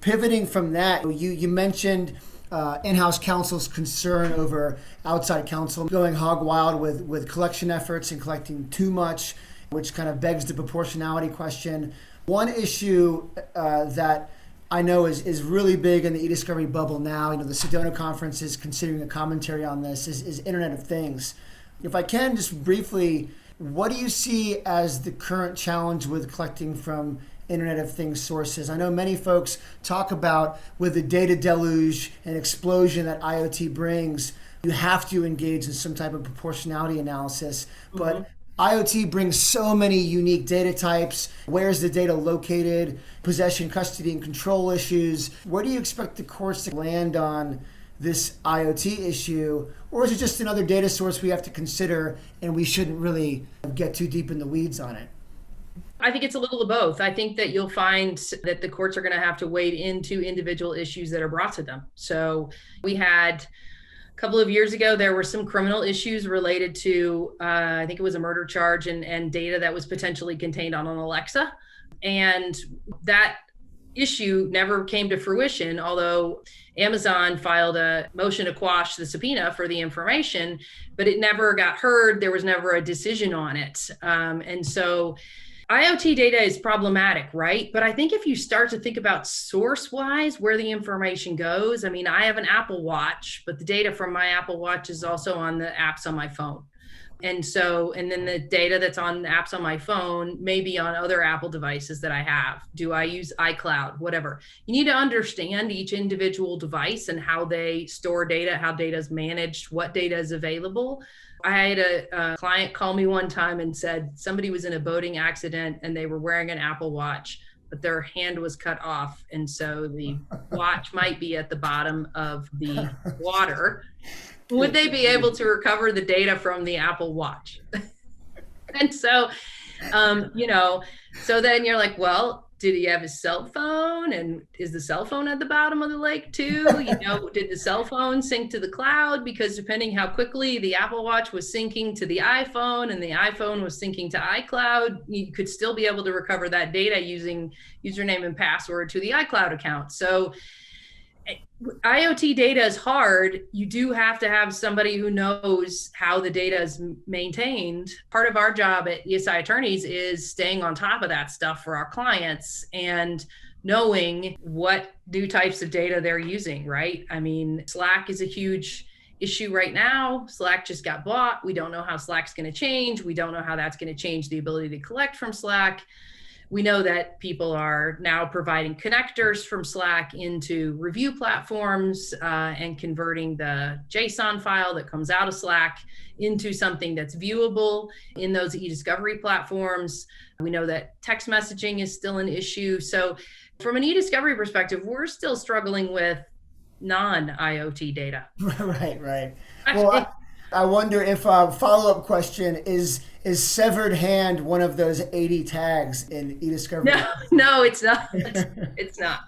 Pivoting from that, you mentioned in-house counsel's concern over outside counsel going hog wild with collection efforts and collecting too much, which kind of begs the proportionality question. One issue that I know is really big in the eDiscovery bubble now, the Sedona conference is considering a commentary on this, is Internet of Things. If I can just briefly, what do you see as the current challenge with collecting from Internet of Things sources? I know many folks talk about with the data deluge and explosion that IoT brings, you have to engage in some type of proportionality analysis, but IoT brings so many unique data types. Where's the data located? Possession, custody, and control issues. Where do you expect the courts to land on this IoT issue? Or is it just another data source we have to consider and we shouldn't really get too deep in the weeds on it? I think it's a little of both. I think that you'll find that the courts are going to have to wade into individual issues that are brought to them. So we had a couple of years ago, there were some criminal issues related to, I think it was a murder charge and data that was potentially contained on an Alexa. And that issue never came to fruition, although Amazon filed a motion to quash the subpoena for the information, but it never got heard. There was never a decision on it. And so IoT data is problematic, right? But I think if you start to think about source-wise, where the information goes, I mean, I have an Apple Watch, but the data from my Apple Watch is also on the apps on my phone. And then the data that's on the apps on my phone may be on other Apple devices that I have. Do I use iCloud? Whatever. You need to understand each individual device and how they store data, how data is managed, what data is available. I had a client call me one time and said somebody was in a boating accident and they were wearing an Apple Watch, but their hand was cut off. And so the watch might be at the bottom of the water. Would they be able to recover the data from the Apple Watch? And so, so then you're like, well, did he have his cell phone? And is the cell phone at the bottom of the lake too? Did the cell phone sync to the cloud? Because depending how quickly the Apple Watch was syncing to the iPhone and the iPhone was syncing to iCloud, you could still be able to recover that data using username and password to the iCloud account. So IoT data is hard. You do have to have somebody who knows how the data is maintained. Part of our job at ESI Attorneys is staying on top of that stuff for our clients and knowing what new types of data they're using, right? I mean, Slack is a huge issue right now. Slack just got bought. We don't know how Slack's going to change. We don't know how that's going to change the ability to collect from Slack. We know that people are now providing connectors from Slack into review platforms and converting the JSON file that comes out of Slack into something that's viewable in those eDiscovery platforms. We know that text messaging is still an issue. So from an eDiscovery perspective, we're still struggling with non-IoT data. Right. Well, I wonder if a follow-up question is severed hand one of those 80 tags in eDiscovery? No, it's not. It's not.